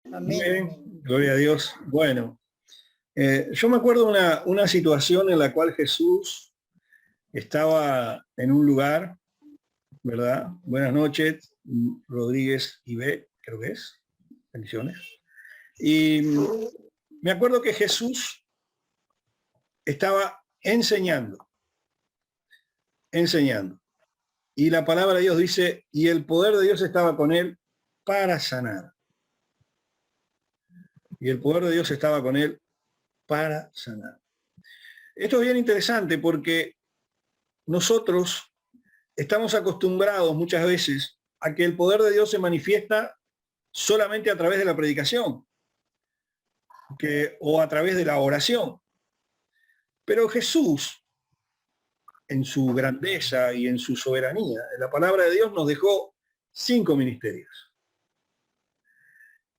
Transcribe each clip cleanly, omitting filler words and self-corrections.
Muy Amén, bien, amén. gloria a Dios. Bueno, yo me acuerdo una situación en la cual Jesús estaba en un lugar, ¿verdad? Buenas noches, Rodríguez y B, creo que es. Bendiciones. Y me acuerdo que Jesús estaba enseñando. Y la palabra de Dios dice, y el poder de Dios estaba con él para sanar. Y el poder de Dios estaba con él para sanar. Esto es bien interesante porque nosotros estamos acostumbrados muchas veces a que el poder de Dios se manifiesta solamente a través de la predicación o a través de la oración. Pero Jesús, en su grandeza y en su soberanía, en la palabra de Dios nos dejó 5 ministerios.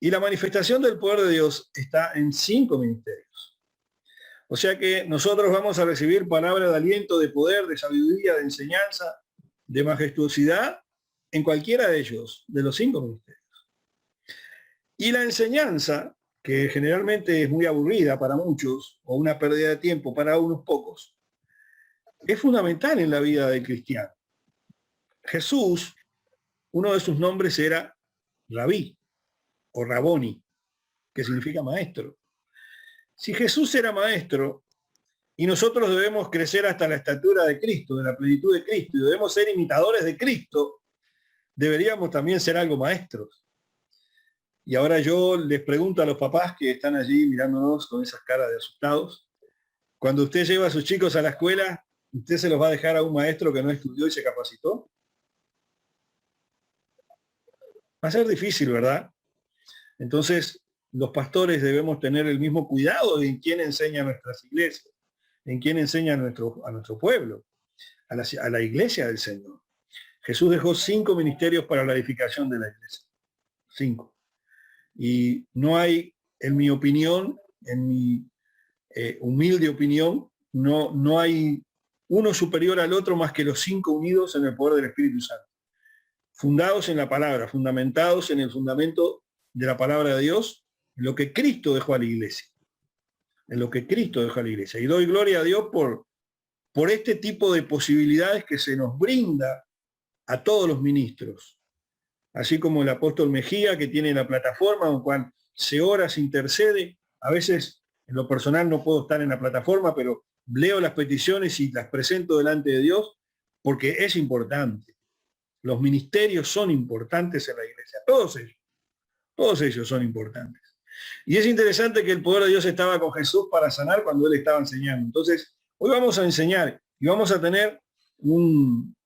Y la manifestación del poder de Dios está en 5 ministerios. O sea que nosotros vamos a recibir palabra de aliento, de poder, de sabiduría, de enseñanza, de majestuosidad en cualquiera de ellos, de los 5 ministerios. Y la enseñanza, que generalmente es muy aburrida para muchos, o una pérdida de tiempo para unos pocos, es fundamental en la vida del cristiano. Jesús, uno de sus nombres era Rabí o Raboni, que significa maestro. Si Jesús era maestro y nosotros debemos crecer hasta la estatura de Cristo, de la plenitud de Cristo, y debemos ser imitadores de Cristo, deberíamos también ser algo maestros. Y ahora yo les pregunto a los papás que están allí mirándonos con esas caras de asustados, cuando usted lleva a sus chicos a la escuela, ¿usted se los va a dejar a un maestro que no estudió y se capacitó? Va a ser difícil, ¿verdad? Entonces, los pastores debemos tener el mismo cuidado en quién enseña nuestras iglesias, en quién enseña a nuestro pueblo, a la iglesia del Señor. Jesús dejó 5 ministerios para la edificación de la iglesia. 5. Y no hay, en mi opinión, en mi humilde opinión, no hay uno superior al otro más que los 5 unidos en el poder del Espíritu Santo. Fundados en la palabra, fundamentados en el fundamento de la palabra de Dios, en lo que Cristo dejó a la iglesia. En lo que Cristo dejó a la iglesia. Y doy gloria a Dios por este tipo de posibilidades que se nos brinda a todos los ministros. Así como el apóstol Mejía, que tiene la plataforma en cual se ora, se intercede. A veces, en lo personal, no puedo estar en la plataforma, pero leo las peticiones y las presento delante de Dios porque es importante. Los ministerios son importantes en la iglesia, todos ellos son importantes. Y es interesante que el poder de Dios estaba con Jesús para sanar cuando él estaba enseñando. Entonces, hoy vamos a enseñar y vamos a tener un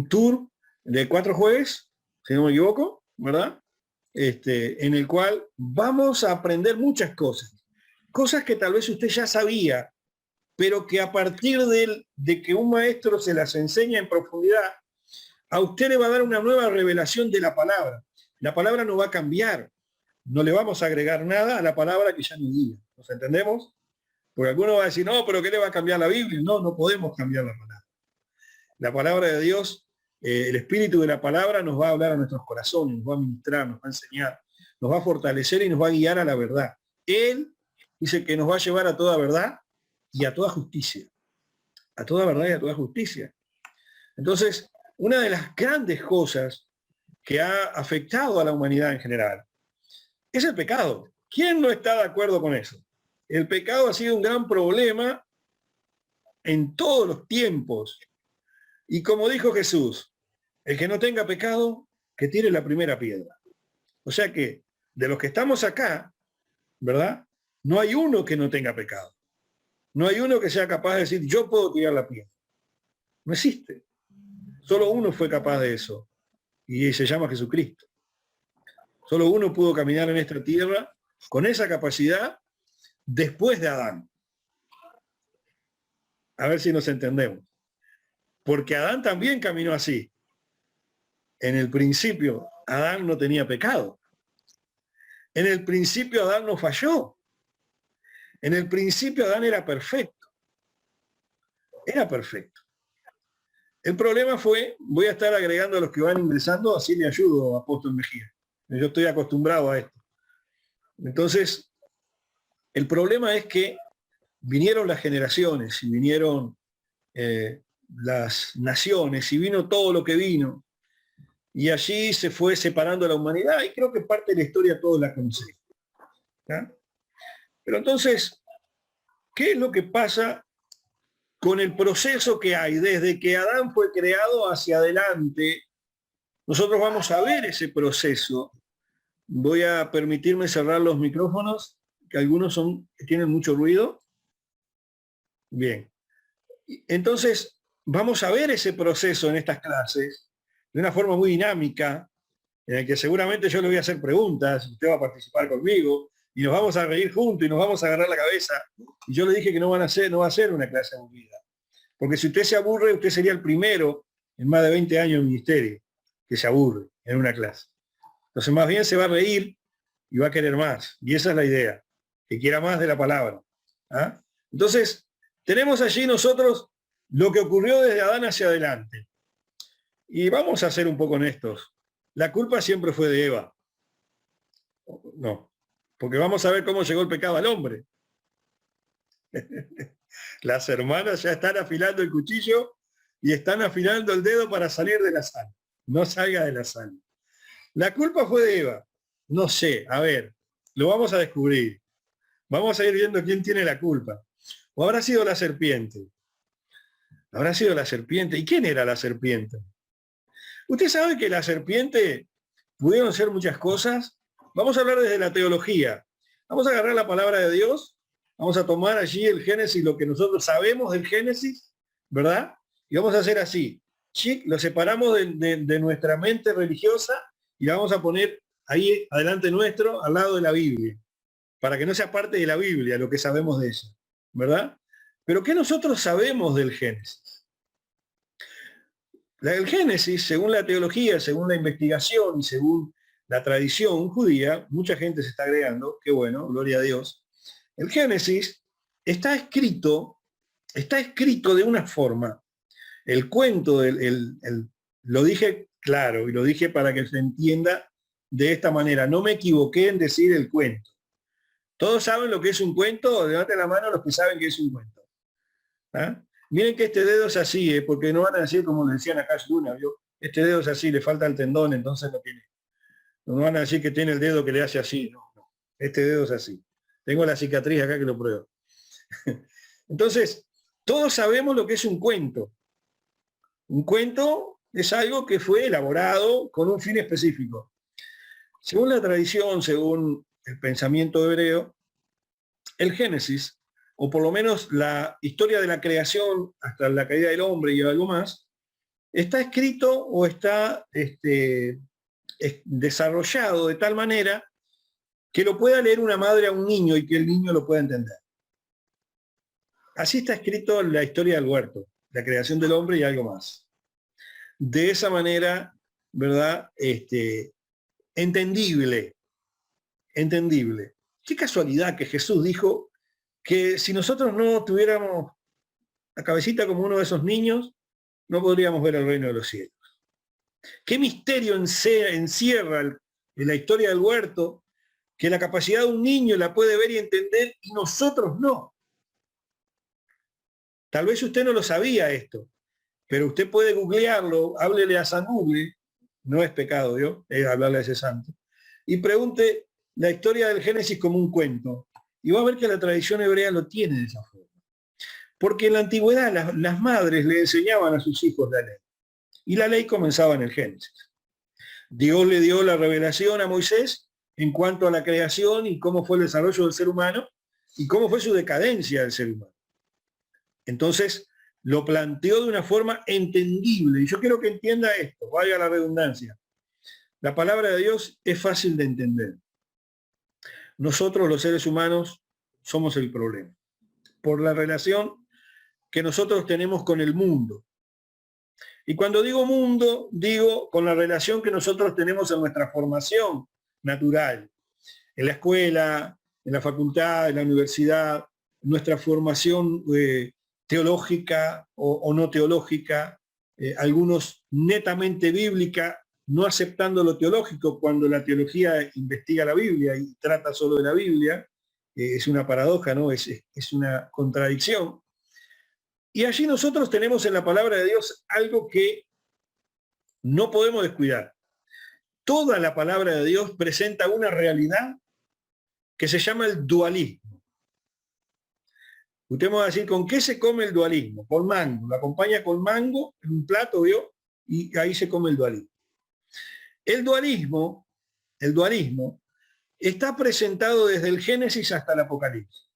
tour de 4 jueves, si no me equivoco, ¿verdad? En el cual vamos a aprender muchas cosas. Cosas que tal vez usted ya sabía, pero que a partir de que un maestro se las enseña en profundidad, a usted le va a dar una nueva revelación de la palabra. La palabra no va a cambiar. No le vamos a agregar nada a la palabra que ya nos guía. ¿Nos entendemos? Porque alguno va a decir, no, pero ¿qué le va a cambiar la Biblia? No, no podemos cambiar la palabra. La palabra de Dios, el espíritu de la palabra nos va a hablar a nuestros corazones, nos va a ministrar, nos va a enseñar, nos va a fortalecer y nos va a guiar a la verdad. Él dice que nos va a llevar a toda verdad y a toda justicia. A toda verdad y a toda justicia. Entonces, una de las grandes cosas que ha afectado a la humanidad en general es el pecado. ¿Quién no está de acuerdo con eso? El pecado ha sido un gran problema en todos los tiempos. Y como dijo Jesús, el que no tenga pecado, que tire la primera piedra. O sea que de los que estamos acá, ¿verdad? No hay uno que no tenga pecado. No hay uno que sea capaz de decir, yo puedo tirar la piedra. No existe. Solo uno fue capaz de eso. Y se llama Jesucristo. Solo uno pudo caminar en esta tierra con esa capacidad después de Adán. A ver si nos entendemos. Porque Adán también caminó así. En el principio, Adán no tenía pecado. En el principio, Adán no falló. En el principio, Adán era perfecto. Era perfecto. El problema fue, voy a estar agregando a los que van ingresando, así le ayudo, apóstol Mejía. Yo estoy acostumbrado a esto. Entonces, el problema es que vinieron las generaciones y vinieron las naciones y vino todo lo que vino. Y allí se fue separando la humanidad y creo que parte de la historia todos la conocemos. ¿Ya? Pero entonces, ¿qué es lo que pasa con el proceso que hay desde que Adán fue creado hacia adelante? Nosotros vamos a ver ese proceso. Voy a permitirme cerrar los micrófonos, que algunos tienen mucho ruido. Bien. Entonces, vamos a ver ese proceso en estas clases de una forma muy dinámica, en el que seguramente yo le voy a hacer preguntas, usted va a participar conmigo, y nos vamos a reír juntos y nos vamos a agarrar la cabeza. Y yo le dije que no va a ser una clase aburrida. Porque si usted se aburre, usted sería el primero en más de 20 años de ministerio que se aburre en una clase. Entonces más bien se va a reír y va a querer más. Y esa es la idea, que quiera más de la palabra. ¿Ah? Entonces, tenemos allí nosotros lo que ocurrió desde Adán hacia adelante. Y vamos a ser un poco honestos. La culpa siempre fue de Eva. No, porque vamos a ver cómo llegó el pecado al hombre. Las hermanas ya están afilando el cuchillo y están afilando el dedo para salir de la sala. No salga de la sala. La culpa fue de Eva. No sé, a ver, lo vamos a descubrir. Vamos a ir viendo quién tiene la culpa. ¿O habrá sido la serpiente? Habrá sido la serpiente. ¿Y quién era la serpiente? Usted sabe que la serpiente pudieron ser muchas cosas. Vamos a hablar desde la teología. Vamos a agarrar la palabra de Dios. Vamos a tomar allí el Génesis, lo que nosotros sabemos del Génesis, ¿verdad? Y vamos a hacer así. Chic, lo separamos de nuestra mente religiosa y la vamos a poner ahí adelante nuestro, al lado de la Biblia, para que no sea parte de la Biblia lo que sabemos de ella, ¿verdad? Pero ¿qué nosotros sabemos del Génesis? El Génesis, según la teología, según la investigación y según la tradición judía, mucha gente se está agregando, qué bueno, gloria a Dios. El Génesis está escrito de una forma. El cuento, lo dije claro y lo dije para que se entienda de esta manera. No me equivoqué en decir el cuento. ¿Todos saben lo que es un cuento? Levanten la mano los que saben que es un cuento. ¿Ah? Miren que este dedo es así, porque no van a decir como le decían acá Luna, ¿vio? Este dedo es así, le falta el tendón, entonces no tiene. No van a decir que tiene el dedo que le hace así. No, no. Este dedo es así. Tengo la cicatriz acá que lo pruebo. Entonces, todos sabemos lo que es un cuento. Un cuento es algo que fue elaborado con un fin específico. Según la tradición, según el pensamiento hebreo, el Génesis, o por lo menos la historia de la creación hasta la caída del hombre y algo más, está escrito o está desarrollado de tal manera que lo pueda leer una madre a un niño y que el niño lo pueda entender. Así está escrito la historia del huerto, la creación del hombre y algo más. De esa manera, ¿verdad? Entendible. Qué casualidad que Jesús dijo que si nosotros no tuviéramos la cabecita como uno de esos niños, no podríamos ver el reino de los cielos. Qué misterio encierra en la historia del huerto, que la capacidad de un niño la puede ver y entender y nosotros no. Tal vez usted no lo sabía esto, pero usted puede googlearlo, háblele a San Google, no es pecado, ¿yo? Es hablarle a ese santo, y pregunte la historia del Génesis como un cuento, y va a ver que la tradición hebrea lo tiene de esa forma. Porque en la antigüedad las madres le enseñaban a sus hijos la ley, y la ley comenzaba en el Génesis. Dios le dio la revelación a Moisés en cuanto a la creación y cómo fue el desarrollo del ser humano y cómo fue su decadencia del ser humano. Entonces, lo planteó de una forma entendible. Y yo quiero que entienda esto, vaya la redundancia. La palabra de Dios es fácil de entender. Nosotros, los seres humanos, somos el problema. Por la relación que nosotros tenemos con el mundo. Y cuando digo mundo, digo con la relación que nosotros tenemos en nuestra formación natural. En la escuela, en la facultad, en la universidad, nuestra formación teológica o no teológica, algunos netamente bíblica, no aceptando lo teológico cuando la teología investiga la Biblia y trata solo de la Biblia. Es una paradoja, ¿no? Es una contradicción. Y allí nosotros tenemos en la palabra de Dios algo que no podemos descuidar. Toda la palabra de Dios presenta una realidad que se llama el dualismo. Usted me va a decir, ¿con qué se come el dualismo? Con mango. Lo acompaña con mango en un plato, ¿vio? Y ahí se come el dualismo. El dualismo, el dualismo está presentado desde el Génesis hasta el Apocalipsis.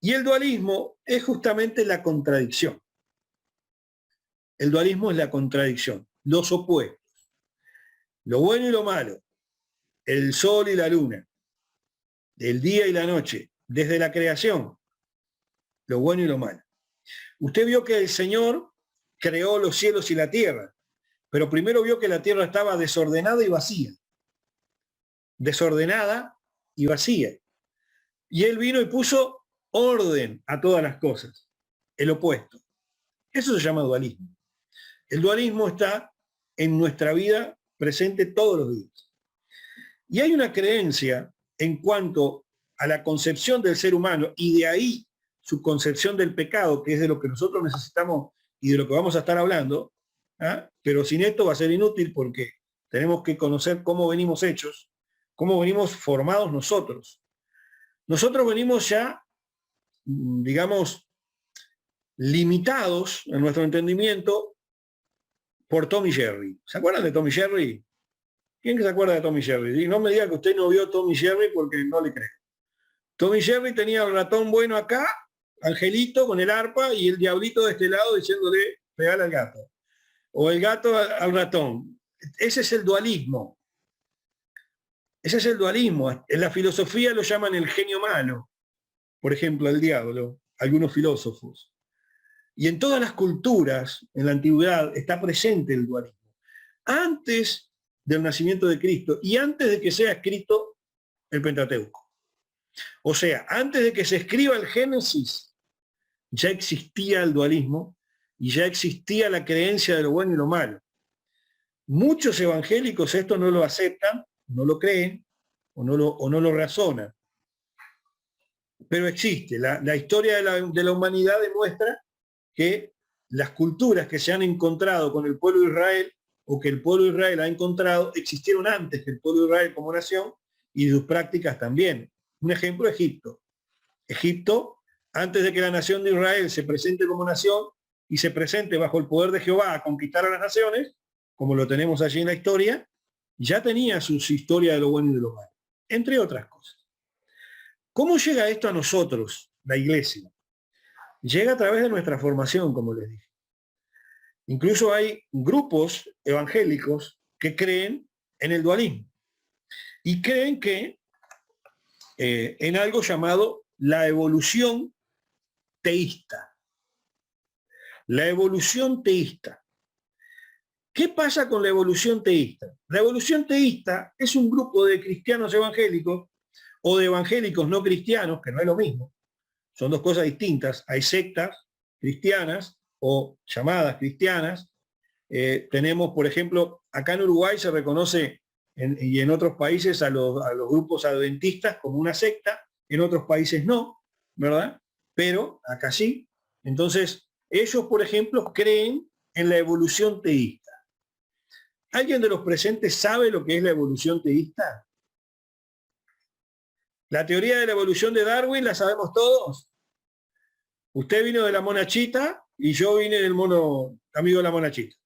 Y el dualismo es justamente la contradicción. El dualismo es la contradicción, los opuestos. Lo bueno y lo malo, el sol y la luna, el día y la noche, desde la creación, lo bueno y lo malo. Usted vio que el Señor creó los cielos y la tierra, pero primero vio que la tierra estaba desordenada y vacía. Desordenada y vacía. Y Él vino y puso orden a todas las cosas, el opuesto. Eso se llama dualismo. El dualismo está en nuestra vida presente todos los días. Y hay una creencia en cuanto a la concepción del ser humano y de ahí su concepción del pecado, que es de lo que nosotros necesitamos y de lo que vamos a estar hablando, pero sin esto va a ser inútil porque tenemos que conocer cómo venimos hechos, cómo venimos formados nosotros. Nosotros venimos ya, digamos, limitados en nuestro entendimiento por Tom y Jerry. ¿Se acuerdan de Tom y Jerry? ¿Quién se acuerda de Tom y Jerry? Y no me diga que usted no vio Tom y Jerry porque no le creo. Tom y Jerry tenía el ratón bueno acá, Angelito con el arpa y el diablito de este lado diciéndole pegale al gato. O el gato al ratón. Ese es el dualismo. Ese es el dualismo. En la filosofía lo llaman el genio malo. Por ejemplo, el diablo, algunos filósofos. Y en todas las culturas, en la antigüedad, está presente el dualismo. Antes del nacimiento de Cristo y antes de que sea escrito el Pentateuco. O sea, antes de que se escriba el Génesis, ya existía el dualismo y ya existía la creencia de lo bueno y lo malo. Muchos evangélicos esto no lo aceptan, no lo creen o no lo razonan. Pero existe. La historia de la humanidad demuestra que las culturas que se han encontrado con el pueblo de Israel o que el pueblo de Israel ha encontrado existieron antes que el pueblo de Israel como nación y sus prácticas también. Un ejemplo, Egipto. Egipto, antes de que la nación de Israel se presente como nación y se presente bajo el poder de Jehová a conquistar a las naciones, como lo tenemos allí en la historia, ya tenía su historia de lo bueno y de lo malo, entre otras cosas. ¿Cómo llega esto a nosotros, la iglesia? Llega a través de nuestra formación, como les dije. Incluso hay grupos evangélicos que creen en el dualismo y creen que en algo llamado la evolución teísta. La evolución teísta. ¿Qué pasa con la evolución teísta? La evolución teísta es un grupo de cristianos evangélicos o de evangélicos no cristianos, que no es lo mismo. Son dos cosas distintas. Hay sectas cristianas o llamadas cristianas. Tenemos, por ejemplo, acá en Uruguay se reconoce y en otros países a los grupos adventistas como una secta, en otros países no, ¿verdad? Pero acá sí. Entonces, ellos, por ejemplo, creen en la evolución teísta. ¿Alguien de los presentes sabe lo que es la evolución teísta? La teoría de la evolución de Darwin la sabemos todos. Usted vino de la monachita y yo vine del mono amigo de la monachita.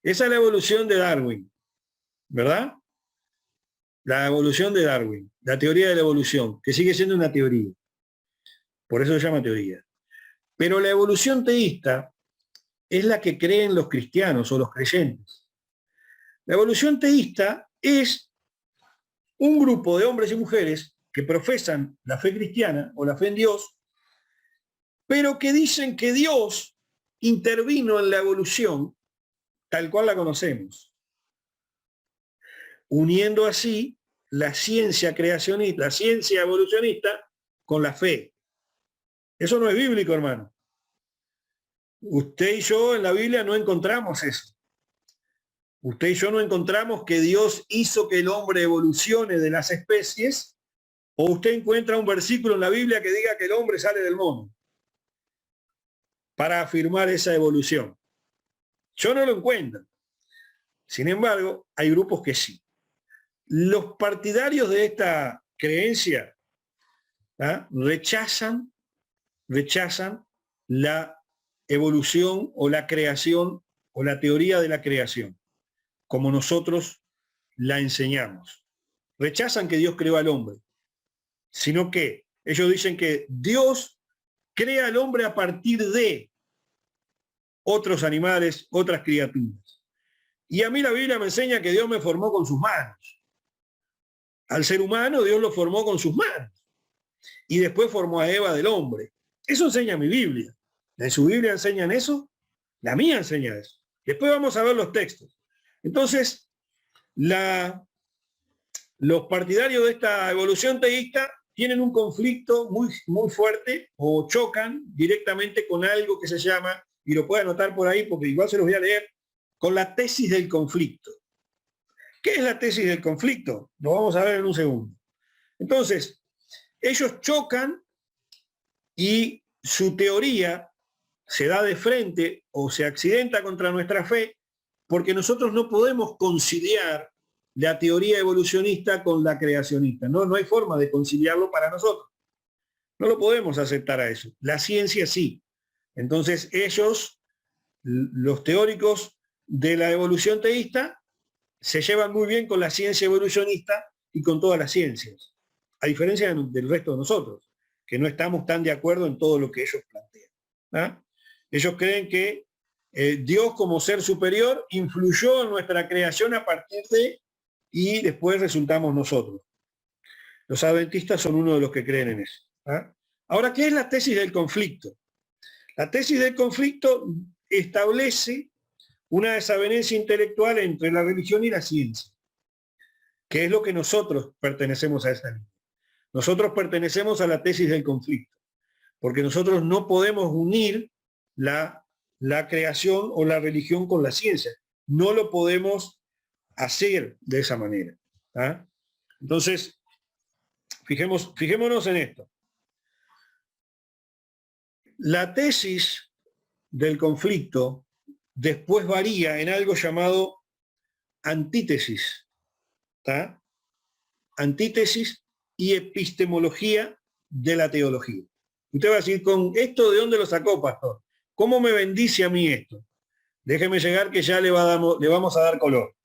Esa es la evolución de Darwin, ¿verdad? La evolución de Darwin, la teoría de la evolución, que sigue siendo una teoría. Por eso se llama teoría. Pero la evolución teísta es la que creen los cristianos o los creyentes. La evolución teísta es un grupo de hombres y mujeres que profesan la fe cristiana o la fe en Dios, pero que dicen que Dios intervino en la evolución tal cual la conocemos, uniendo así la ciencia creacionista, la ciencia evolucionista con la fe. Eso no es bíblico, hermano. Usted y yo en la Biblia no encontramos eso. Usted y yo no encontramos que Dios hizo que el hombre evolucione de las especies, o usted encuentra un versículo en la Biblia que diga que el hombre sale del mono para afirmar esa evolución. Yo no lo encuentro. Sin embargo, hay grupos que sí. Los partidarios de esta creencia rechazan la evolución o la creación o la teoría de la creación, como nosotros la enseñamos. Rechazan que Dios creó al hombre, sino que ellos dicen que Dios crea al hombre a partir de otros animales, otras criaturas. Y a mí la Biblia me enseña que Dios me formó con sus manos. Al ser humano Dios lo formó con sus manos. Y después formó a Eva del hombre. Eso enseña mi Biblia. ¿En su Biblia enseñan eso? La mía enseña eso. Después vamos a ver los textos. Entonces, los partidarios de esta evolución teísta tienen un conflicto muy, muy fuerte o chocan directamente con algo que se llama, y lo puede anotar por ahí porque igual se los voy a leer, con la tesis del conflicto. ¿Qué es la tesis del conflicto? Lo vamos a ver en un segundo. Entonces, ellos chocan y su teoría se da de frente o se accidenta contra nuestra fe porque nosotros no podemos conciliar la teoría evolucionista con la creacionista. No hay forma de conciliarlo para nosotros. No lo podemos aceptar a eso. La ciencia sí. Entonces ellos, los teóricos de la evolución teísta, se llevan muy bien con la ciencia evolucionista y con todas las ciencias, a diferencia del resto de nosotros, que no estamos tan de acuerdo en todo lo que ellos plantean. Ellos creen que Dios como ser superior influyó en nuestra creación a partir de, y después resultamos nosotros. Los adventistas son uno de los que creen en eso. Ahora, ¿qué es la tesis del conflicto? La tesis del conflicto establece una desavenencia intelectual entre la religión y la ciencia, que es lo que nosotros pertenecemos a esa línea. Nosotros pertenecemos a la tesis del conflicto, porque nosotros no podemos unir la creación o la religión con la ciencia. No lo podemos hacer de esa manera. Entonces, fijémonos en esto. La tesis del conflicto después varía en algo llamado antítesis. Antítesis y epistemología de la teología. Usted va a decir, ¿con esto de dónde lo sacó, pastor? ¿Cómo me bendice a mí esto? Déjeme llegar que ya le vamos a dar color.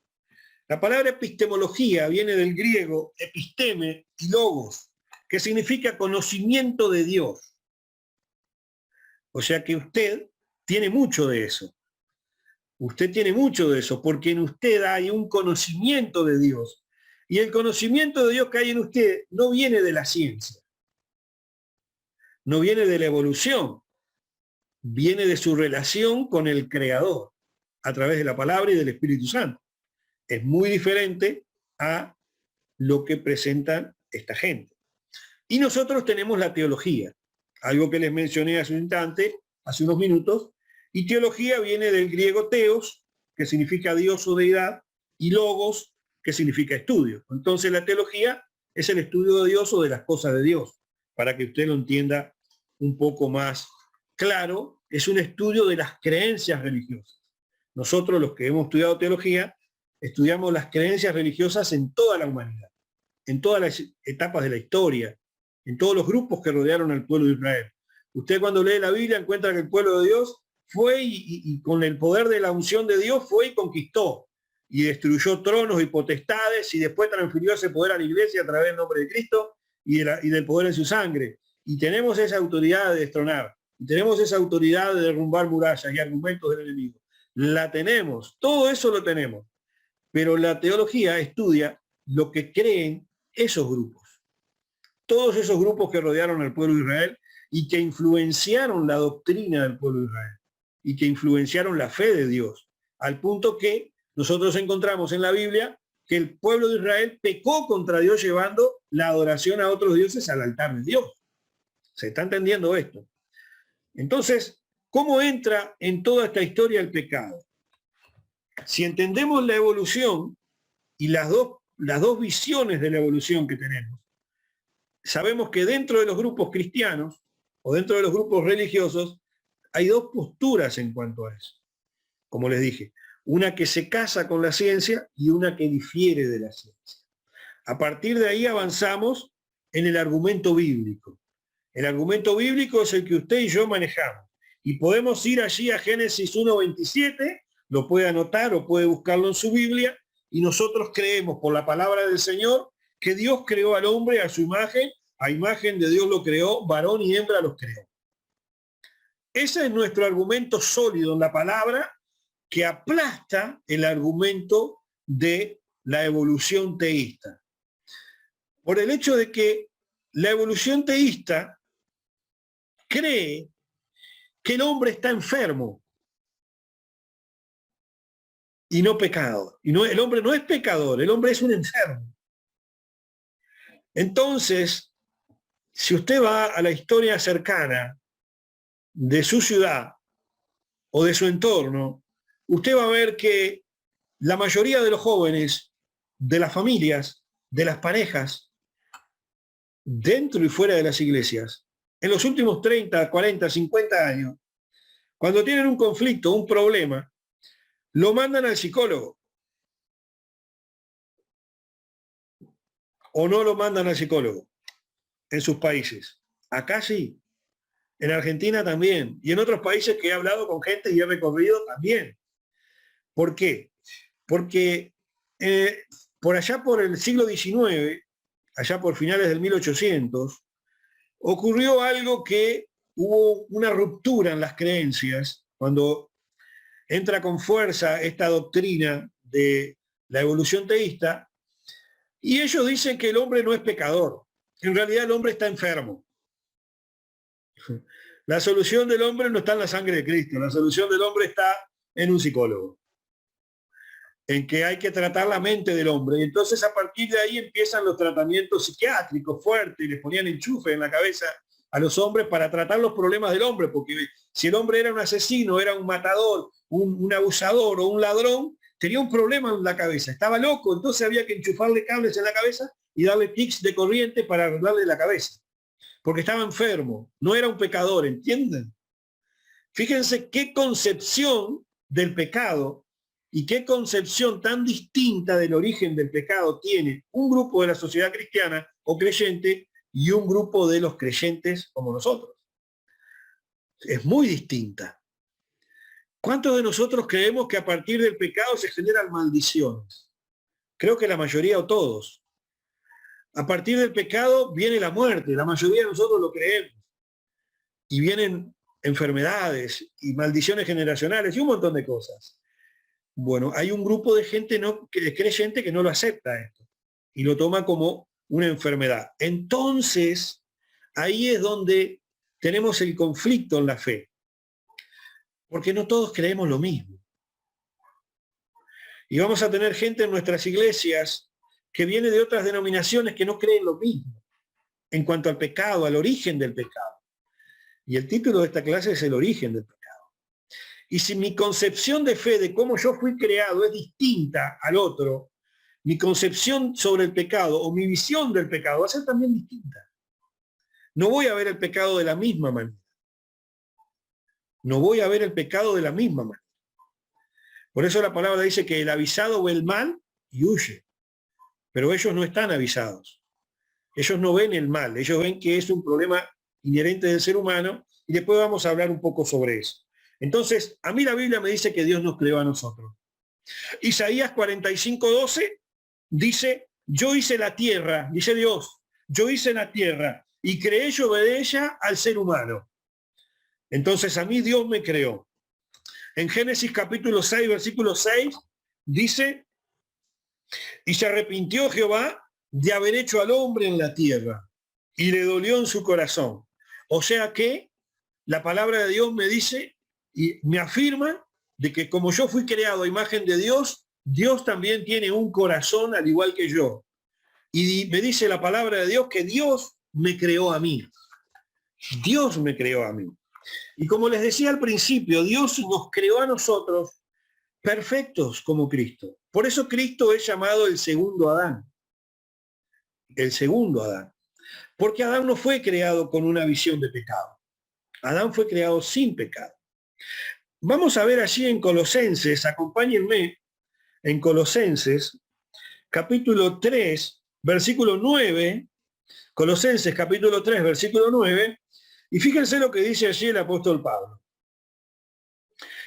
La palabra epistemología viene del griego episteme y logos, que significa conocimiento de Dios. O sea que usted tiene mucho de eso. Usted tiene mucho de eso, porque en usted hay un conocimiento de Dios. Y el conocimiento de Dios que hay en usted no viene de la ciencia, no viene de la evolución, viene de su relación con el Creador, a través de la palabra y del Espíritu Santo. Es muy diferente a lo que presentan esta gente. Y nosotros tenemos la teología, algo que les mencioné hace un instante, hace unos minutos, y teología viene del griego teos, que significa Dios o deidad, y logos, que significa estudio. Entonces la teología es el estudio de Dios o de las cosas de Dios, para que usted lo entienda un poco más claro, es un estudio de las creencias religiosas. Nosotros, los que hemos estudiado teología, estudiamos las creencias religiosas en toda la humanidad, en todas las etapas de la historia, en todos los grupos que rodearon al pueblo de Israel. Usted cuando lee la Biblia encuentra que el pueblo de Dios fue y con el poder de la unción de Dios fue y conquistó y destruyó tronos y potestades y después transfirió ese poder a la iglesia a través del nombre de Cristo y del poder en su sangre. Y tenemos esa autoridad de destronar, y tenemos esa autoridad de derrumbar murallas y argumentos del enemigo. La tenemos, todo eso lo tenemos. Pero la teología estudia lo que creen esos grupos. Todos esos grupos que rodearon al pueblo de Israel y que influenciaron la doctrina del pueblo de Israel y que influenciaron la fe de Dios, al punto que nosotros encontramos en la Biblia que el pueblo de Israel pecó contra Dios llevando la adoración a otros dioses al altar de Dios. ¿Se está entendiendo esto? Entonces, ¿cómo entra en toda esta historia el pecado? Si entendemos la evolución y las dos visiones de la evolución que tenemos, sabemos que dentro de los grupos cristianos o dentro de los grupos religiosos hay dos posturas en cuanto a eso. Como les dije, una que se casa con la ciencia y una que difiere de la ciencia. A partir de ahí avanzamos en el argumento bíblico. El argumento bíblico es el que usted y yo manejamos. Y podemos ir allí a Génesis 1:27, lo puede anotar o puede buscarlo en su Biblia, y nosotros creemos por la palabra del Señor que Dios creó al hombre a su imagen, a imagen de Dios lo creó, varón y hembra los creó. Ese es nuestro argumento sólido en la palabra, que aplasta el argumento de la evolución teísta. Por el hecho de que la evolución teísta cree que el hombre está enfermo y no pecado. Y no, el hombre no es pecador, el hombre es un enfermo. Entonces, si usted va a la historia cercana de su ciudad o de su entorno, usted va a ver que la mayoría de los jóvenes, de las familias, de las parejas, dentro y fuera de las iglesias, en los últimos 30, 40, 50 años, cuando tienen un conflicto, un problema, lo mandan al psicólogo. O no lo mandan al psicólogo en sus países. Acá sí. En Argentina también. Y en otros países que he hablado con gente y he recorrido también. ¿Por qué? Porque por allá por el siglo XIX, allá por finales del 1800, ocurrió algo que hubo una ruptura en las creencias cuando entra con fuerza esta doctrina de la evolución teísta, y ellos dicen que el hombre no es pecador, en realidad el hombre está enfermo. La solución del hombre no está en la sangre de Cristo, la solución del hombre está en un psicólogo, en que hay que tratar la mente del hombre, y entonces a partir de ahí empiezan los tratamientos psiquiátricos fuertes, y les ponían enchufe en la cabeza a los hombres para tratar los problemas del hombre, porque si el hombre era un asesino, era un matador, un abusador o un ladrón, tenía un problema en la cabeza, estaba loco, entonces había que enchufarle cables en la cabeza y darle tics de corriente para arreglarle la cabeza, porque estaba enfermo, no era un pecador, ¿entienden? Fíjense qué concepción del pecado y qué concepción tan distinta del origen del pecado tiene un grupo de la sociedad cristiana o creyente y un grupo de los creyentes como nosotros. Es muy distinta. ¿Cuántos de nosotros creemos que a partir del pecado se generan maldiciones? Creo que la mayoría o todos. A partir del pecado viene la muerte, la mayoría de nosotros lo creemos. Y vienen enfermedades y maldiciones generacionales y un montón de cosas. Bueno, hay un grupo de gente creyente que no lo acepta esto y lo toma como una enfermedad. Entonces, ahí es donde tenemos el conflicto en la fe. Porque no todos creemos lo mismo. Y vamos a tener gente en nuestras iglesias que viene de otras denominaciones que no creen lo mismo en cuanto al pecado, al origen del pecado. Y el título de esta clase es el origen del pecado. Y si mi concepción de fe de cómo yo fui creado es distinta al otro, mi concepción sobre el pecado o mi visión del pecado va a ser también distinta. No voy a ver el pecado de la misma manera. No voy a ver el pecado de la misma manera. Por eso la palabra dice que el avisado ve el mal y huye. Pero ellos no están avisados. Ellos no ven el mal. Ellos ven que es un problema inherente del ser humano y después vamos a hablar un poco sobre eso. Entonces, a mí la Biblia me dice que Dios nos creó a nosotros. Isaías 45:12 dice, yo hice la tierra, dice Dios, yo hice la tierra y creé sobre ella al ser humano. Entonces a mí Dios me creó. En Génesis capítulo 6, versículo 6, dice, y se arrepintió Jehová de haber hecho al hombre en la tierra, y le dolió en su corazón. O sea que la palabra de Dios me dice y me afirma de que como yo fui creado a imagen de Dios, Dios también tiene un corazón al igual que yo. Y me dice la palabra de Dios que Dios me creó a mí. Dios me creó a mí. Y como les decía al principio, Dios nos creó a nosotros perfectos como Cristo. Por eso Cristo es llamado el segundo Adán. El segundo Adán. Porque Adán no fue creado con una visión de pecado. Adán fue creado sin pecado. Vamos a ver allí en Colosenses, acompáñenme, en Colosenses, capítulo 3, versículo 9, Colosenses capítulo 3, versículo 9, y fíjense lo que dice allí el apóstol Pablo.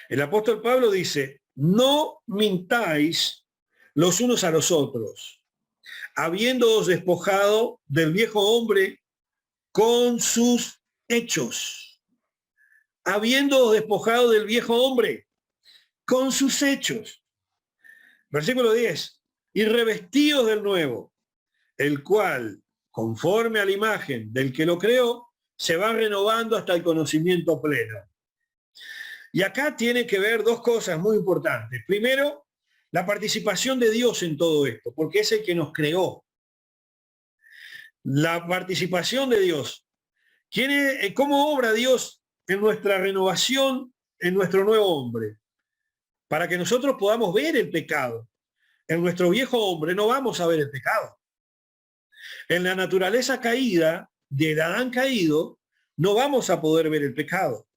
El apóstol Pablo dice, no mintáis los unos a los otros, habiéndoos despojado del viejo hombre con sus hechos. Habiéndoos despojado del viejo hombre con sus hechos. Versículo 10. Y revestidos del nuevo, el cual, conforme a la imagen del que lo creó, se va renovando hasta el conocimiento pleno. Y acá tiene que ver dos cosas muy importantes. Primero, la participación de Dios en todo esto, porque es el que nos creó. La participación de Dios. ¿Cómo obra Dios en nuestra renovación, en nuestro nuevo hombre? Para que nosotros podamos ver el pecado. En nuestro viejo hombre no vamos a ver el pecado. En la naturaleza caída, del Adán caído, no vamos a poder ver el pecado.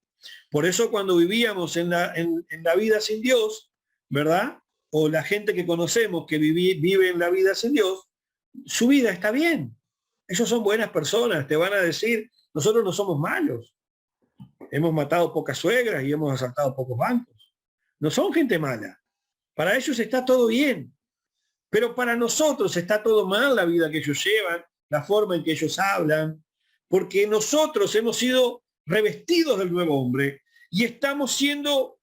Por eso cuando vivíamos en la vida sin Dios, ¿verdad? O la gente que conocemos que vive en la vida sin Dios, su vida está bien. Ellos son buenas personas, te van a decir, nosotros no somos malos. Hemos matado pocas suegras y hemos asaltado pocos bancos. No son gente mala. Para ellos está todo bien. Pero para nosotros está todo mal la vida que ellos llevan, la forma en que ellos hablan, porque nosotros hemos sido revestidos del nuevo hombre y estamos siendo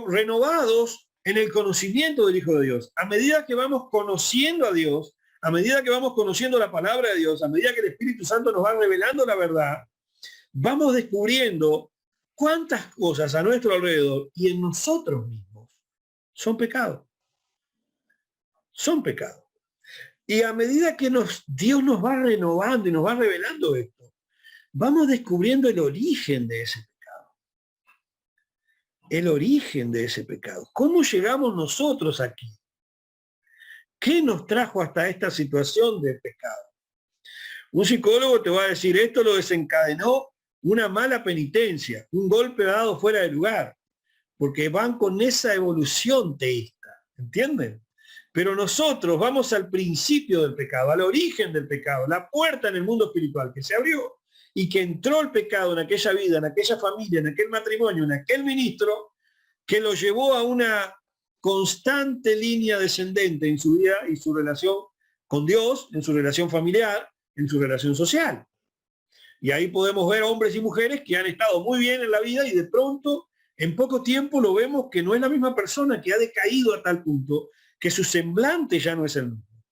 renovados en el conocimiento del Hijo de Dios. A medida que vamos conociendo a Dios, a medida que vamos conociendo la palabra de Dios, a medida que el Espíritu Santo nos va revelando la verdad, vamos descubriendo cuántas cosas a nuestro alrededor y en nosotros mismos son pecados. Son pecados. Y a medida que Dios nos va renovando y nos va revelando esto, vamos descubriendo el origen de ese pecado. El origen de ese pecado. ¿Cómo llegamos nosotros aquí? ¿Qué nos trajo hasta esta situación de pecado? Un psicólogo te va a decir, esto lo desencadenó una mala penitencia, un golpe dado fuera de lugar, porque van con esa evolución teísta, ¿entienden? Pero nosotros vamos al principio del pecado, al origen del pecado, la puerta en el mundo espiritual que se abrió y que entró el pecado en aquella vida, en aquella familia, en aquel matrimonio, en aquel ministro, que lo llevó a una constante línea descendente en su vida y su relación con Dios, en su relación familiar, en su relación social. Y ahí podemos ver hombres y mujeres que han estado muy bien en la vida y de pronto, en poco tiempo, lo vemos que no es la misma persona, que ha decaído a tal punto que su semblante ya no es el mismo.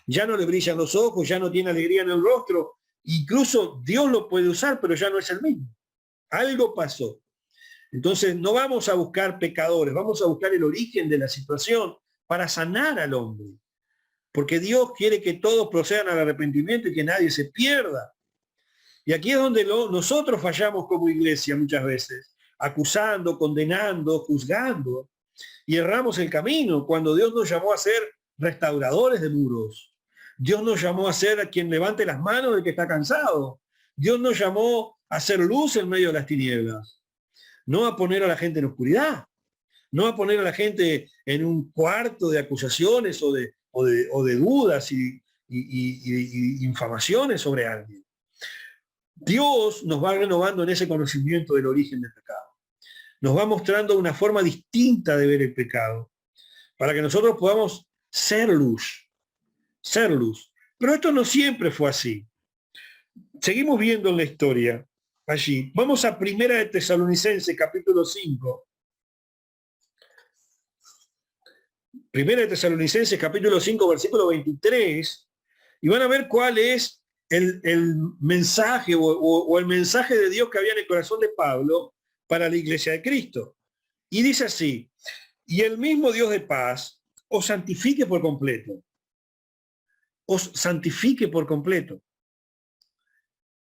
Ya no le brillan los ojos, ya no tiene alegría en el rostro. Incluso Dios lo puede usar, pero ya no es el mismo. Algo pasó. Entonces no vamos a buscar pecadores, vamos a buscar el origen de la situación para sanar al hombre. Porque Dios quiere que todos procedan al arrepentimiento y que nadie se pierda. Y aquí es donde nosotros fallamos como iglesia muchas veces, acusando, condenando, juzgando. Y erramos el camino cuando Dios nos llamó a ser restauradores de muros. Dios nos llamó a ser a quien levante las manos del que está cansado. Dios nos llamó a hacer luz en medio de las tinieblas. No a poner a la gente en oscuridad. No a poner a la gente en un cuarto de acusaciones o de dudas y infamaciones sobre alguien. Dios nos va renovando en ese conocimiento del origen del pecado. Nos va mostrando una forma distinta de ver el pecado, para que nosotros podamos ser luz, ser luz. Pero esto no siempre fue así. Seguimos viendo en la historia allí. Vamos a Primera de Tesalonicenses, capítulo 5. Primera de Tesalonicenses, capítulo 5, versículo 23, y van a ver cuál es el mensaje o el mensaje de Dios que había en el corazón de Pablo para la iglesia de Cristo. Y dice así, y el mismo Dios de paz os santifique por completo. Os santifique por completo.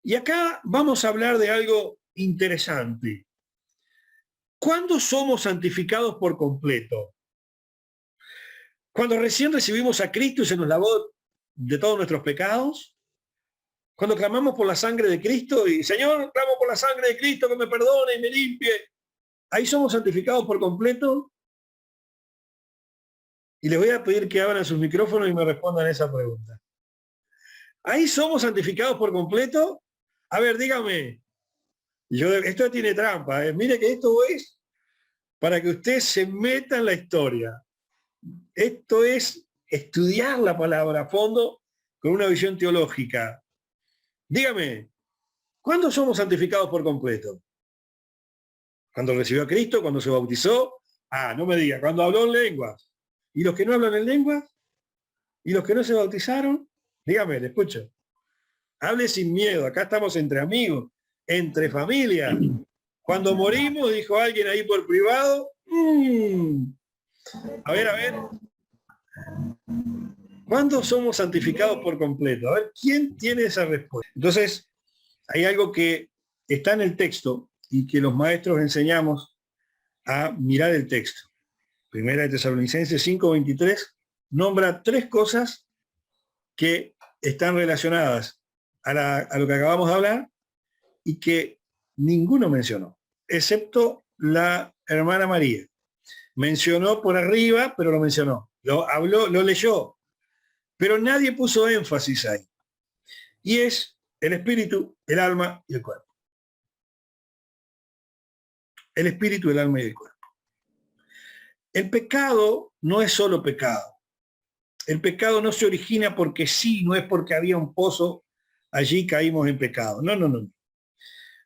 Y acá vamos a hablar de algo interesante. ¿Cuándo somos santificados por completo? Cuando recién recibimos a Cristo y se nos lavó de todos nuestros pecados. Cuando clamamos por la sangre de Cristo y Señor, clamo por la sangre de Cristo que me perdone y me limpie. Ahí somos santificados por completo. Y les voy a pedir que abran sus micrófonos y me respondan esa pregunta. ¿Ahí somos santificados por completo? A ver, dígame. Esto tiene trampa. Mire que esto es para que usted se meta en la historia. Esto es estudiar la palabra a fondo con una visión teológica. Dígame, ¿cuándo somos santificados por completo? ¿Cuando recibió a Cristo? ¿Cuando se bautizó? Ah, no me diga, cuando habló en lenguas. ¿Y los que no hablan en lenguas? ¿Y los que no se bautizaron? Dígame, le escucho. Hable sin miedo, acá estamos entre amigos, entre familia. Cuando morimos, dijo alguien ahí por privado, a ver. ¿Cuándo somos santificados por completo? A ver, ¿quién tiene esa respuesta? Entonces, hay algo que está en el texto y que los maestros enseñamos a mirar el texto. Primera de Tesalonicenses 5:23 nombra 3 cosas que están relacionadas a lo que acabamos de hablar y que ninguno mencionó, excepto la hermana María. Mencionó por arriba, pero lo mencionó. Lo habló, lo leyó, pero nadie puso énfasis ahí. Y es el espíritu, el alma y el cuerpo. El espíritu, el alma y el cuerpo. El pecado no es solo pecado. El pecado no se origina porque sí, no es porque había un pozo, allí caímos en pecado. No.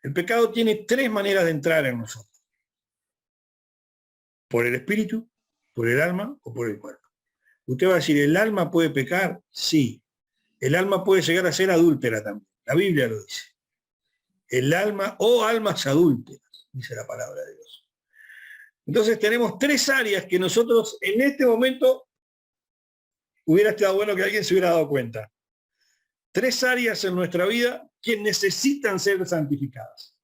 El pecado tiene 3 maneras de entrar en nosotros. Por el espíritu, por el alma o por el cuerpo. Usted va a decir, ¿el alma puede pecar? Sí. El alma puede llegar a ser adúltera también. La Biblia lo dice. El alma o almas adúlteras, dice la palabra de Dios. Entonces tenemos 3 áreas que nosotros en este momento hubiera estado bueno que alguien se hubiera dado cuenta. 3 áreas en nuestra vida que necesitan ser santificadas.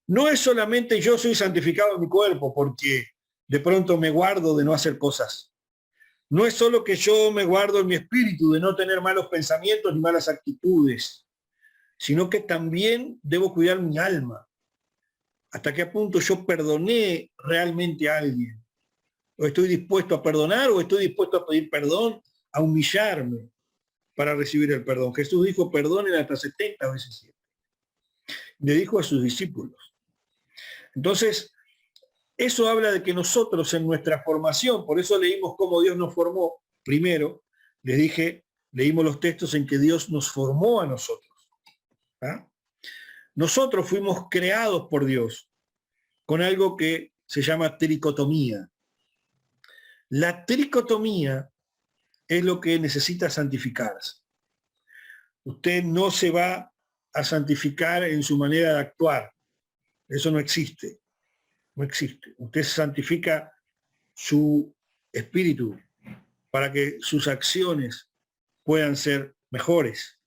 No es solamente yo soy santificado en mi cuerpo porque de pronto me guardo de no hacer cosas. No es solo que yo me guardo en mi espíritu de no tener malos pensamientos ni malas actitudes, sino que también debo cuidar mi alma. ¿Hasta qué punto yo perdoné realmente a alguien? ¿O estoy dispuesto a perdonar o estoy dispuesto a pedir perdón, a humillarme para recibir el perdón? Jesús dijo, perdonen hasta 70 veces 7. Le dijo a sus discípulos. Entonces, eso habla de que nosotros en nuestra formación, por eso leímos cómo Dios nos formó. Primero, les dije, leímos los textos en que Dios nos formó a nosotros. ¿Ah? Nosotros fuimos creados por Dios con algo que se llama tricotomía. La tricotomía es lo que necesita santificarse. Usted no se va a santificar en su manera de actuar. Eso no existe. No existe. Usted santifica su espíritu para que sus acciones puedan ser mejores.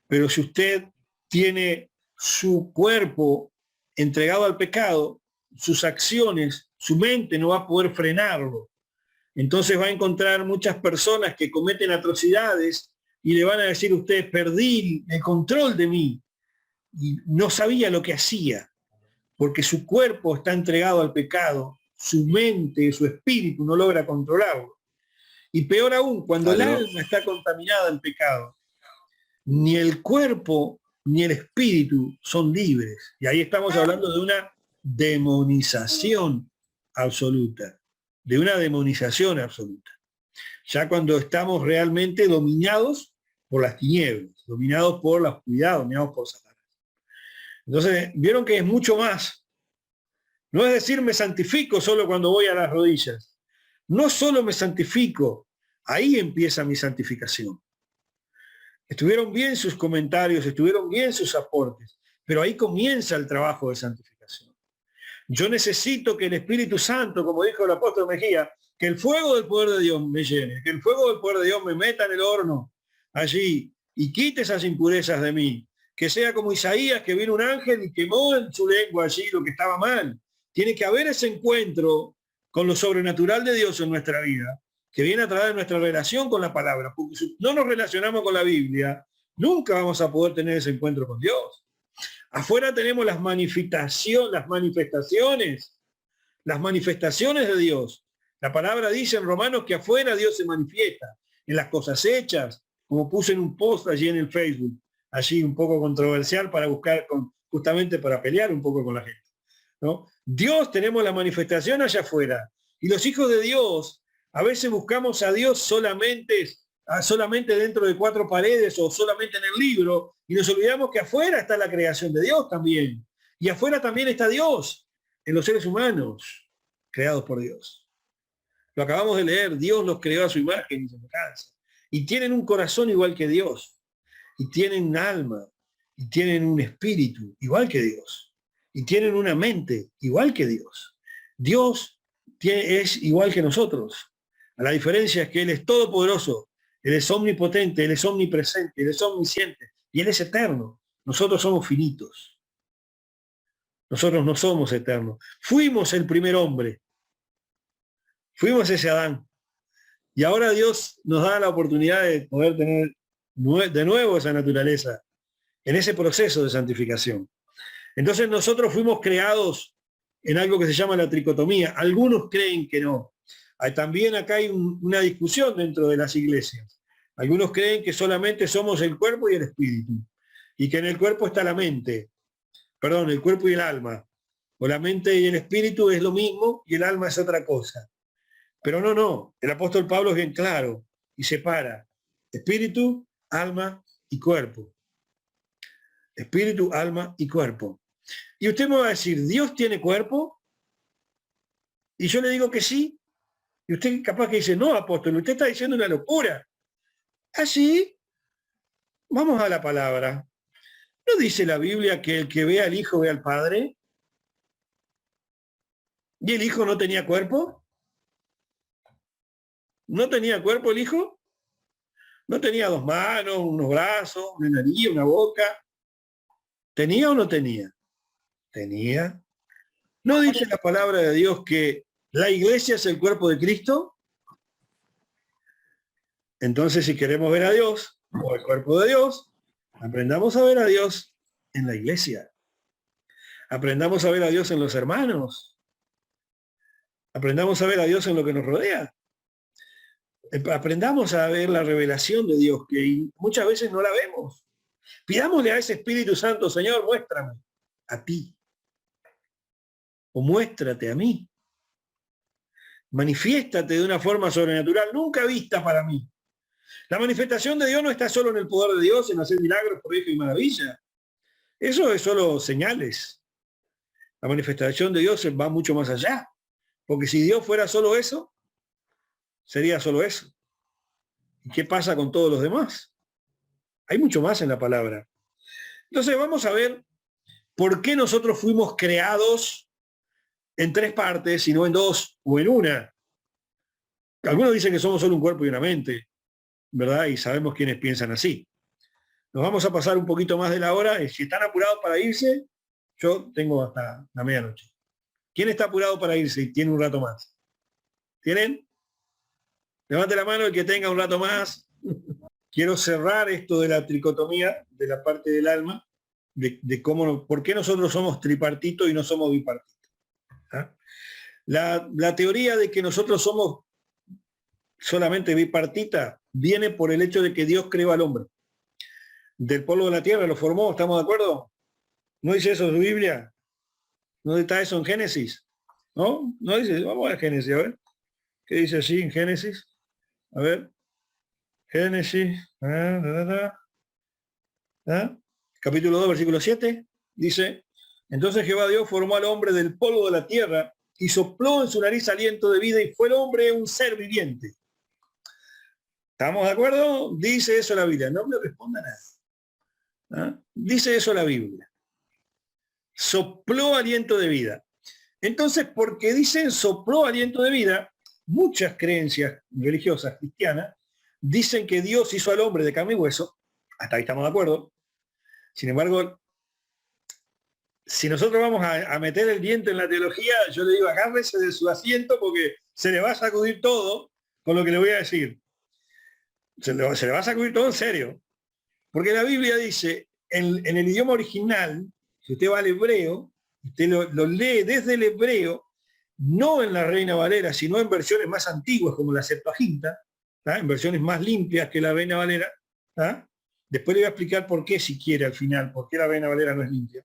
Pero si usted tiene su cuerpo entregado al pecado, sus acciones, su mente no va a poder frenarlo. Entonces va a encontrar muchas personas que cometen atrocidades y le van a decir a usted, perdí el control de mí. Y no sabía lo que hacía, porque su cuerpo está entregado al pecado, su mente, su espíritu no logra controlarlo. Y peor aún, cuando el alma está contaminada en pecado, ni el cuerpo ni el espíritu son libres. Y ahí estamos hablando de una demonización absoluta. De una demonización absoluta. Ya cuando estamos realmente dominados por las tinieblas, dominados por la oscuridad, dominados por Satanás. Entonces, vieron que es mucho más. No es decir, me santifico solo cuando voy a las rodillas. No solo me santifico, ahí empieza mi santificación. Estuvieron bien sus comentarios, estuvieron bien sus aportes, pero ahí comienza el trabajo de santificación. Yo necesito que el Espíritu Santo, como dijo el apóstol Mejía, que el fuego del poder de Dios me llene, que el fuego del poder de Dios me meta en el horno allí y quite esas impurezas de mí. Que sea como Isaías, que vino un ángel y quemó en su lengua allí lo que estaba mal. Tiene que haber ese encuentro con lo sobrenatural de Dios en nuestra vida, que viene a través de nuestra relación con la palabra. Porque si no nos relacionamos con la Biblia, nunca vamos a poder tener ese encuentro con Dios. Afuera tenemos las manifestaciones de Dios. La palabra dice en Romanos que afuera Dios se manifiesta, en las cosas hechas, como puse en un post allí en el Facebook, allí un poco controversial para buscar, justamente para pelear un poco con la gente, ¿no? Dios, tenemos la manifestación allá afuera, y los hijos de Dios, a veces buscamos a Dios solamente dentro de 4 paredes o solamente en el libro, y nos olvidamos que afuera está la creación de Dios también, y afuera también está Dios, en los seres humanos, creados por Dios. Lo acabamos de leer, Dios los creó a su imagen y semejanza, y tienen un corazón igual que Dios, y tienen un alma, y tienen un espíritu igual que Dios, y tienen una mente igual que Dios. Dios es igual que nosotros. La diferencia es que Él es todopoderoso, Él es omnipotente, Él es omnipresente, Él es omnisciente, y Él es eterno. Nosotros somos finitos. Nosotros no somos eternos. Fuimos el primer hombre. Fuimos ese Adán. Y ahora Dios nos da la oportunidad de poder tener de nuevo esa naturaleza en ese proceso de santificación. Entonces nosotros fuimos creados en algo que se llama la tricotomía. Algunos creen que no. También acá hay una discusión dentro de las iglesias. Algunos creen que solamente somos el cuerpo y el espíritu, y que en el cuerpo está la mente, perdón, el cuerpo y el alma, o la mente y el espíritu es lo mismo y el alma es otra cosa. Pero no, el apóstol Pablo es bien claro y separa espíritu, alma y cuerpo. Espíritu, alma y cuerpo. Y usted me va a decir, ¿Dios tiene cuerpo? Y yo le digo que sí. Y usted capaz que dice, no, apóstol, usted está diciendo una locura. Así, vamos a la palabra. ¿No dice la Biblia que el que ve al Hijo ve al Padre? ¿Y el Hijo no tenía cuerpo? ¿No tenía cuerpo el Hijo? ¿No tenía 2 manos, unos brazos, una nariz, una boca? ¿Tenía o no tenía? Tenía. ¿No dice la palabra de Dios que la iglesia es el cuerpo de Cristo? Entonces, si queremos ver a Dios, o el cuerpo de Dios, aprendamos a ver a Dios en la iglesia. Aprendamos a ver a Dios en los hermanos. Aprendamos a ver a Dios en lo que nos rodea. Aprendamos a ver la revelación de Dios, que muchas veces no la vemos. Pidámosle a ese Espíritu Santo, Señor, muéstrame a ti. O muéstrate a mí. Manifiéstate de una forma sobrenatural, nunca vista para mí. La manifestación de Dios no está solo en el poder de Dios, en hacer milagros, prodigios y maravillas. Eso es solo señales. La manifestación de Dios va mucho más allá. Porque si Dios fuera solo eso, sería solo eso. ¿Y qué pasa con todos los demás? Hay mucho más en la palabra. Entonces vamos a ver por qué nosotros fuimos creados en 3 partes y no en 2 o en una. Algunos dicen que somos solo un cuerpo y una mente, ¿verdad? Y sabemos quiénes piensan así. Nos vamos a pasar un poquito más de la hora. Si están apurados para irse, yo tengo hasta la medianoche. ¿Quién está apurado para irse y tiene un rato más? ¿Tienen? Levante la mano el que tenga un rato más. Quiero cerrar esto de la tricotomía, de la parte del alma, de cómo, por qué nosotros somos tripartito y no somos bipartito. ¿Ah? La teoría de que nosotros somos solamente bipartita viene por el hecho de que Dios creó al hombre. Del polvo de la tierra lo formó, ¿estamos de acuerdo? ¿No dice eso en su Biblia? ¿No está eso en Génesis? ¿No? ¿No dice? Vamos a Génesis, a ver. ¿Qué dice así en Génesis? A ver. Génesis. Capítulo 2, versículo 7. Dice, entonces Jehová Dios formó al hombre del polvo de la tierra y sopló en su nariz aliento de vida y fue el hombre un ser viviente. ¿Estamos de acuerdo? Dice eso la Biblia. No me responda nada. Dice eso la Biblia. Sopló aliento de vida. Entonces, porque dicen sopló aliento de vida, muchas creencias religiosas cristianas dicen que Dios hizo al hombre de carne y hueso. Hasta ahí estamos de acuerdo. Sin embargo, si nosotros vamos a meter el diente en la teología, yo le digo, agárrese de su asiento porque se le va a sacudir todo con lo que le voy a decir. Se le va a sacudir todo en serio. Porque la Biblia dice, en el idioma original, si usted va al hebreo, usted lo lee desde el hebreo, no en la Reina Valera, sino en versiones más antiguas como la Septuaginta, en versiones más limpias que la Reina Valera. Después le voy a explicar por qué, si quiere, al final, por qué la Reina Valera no es limpia.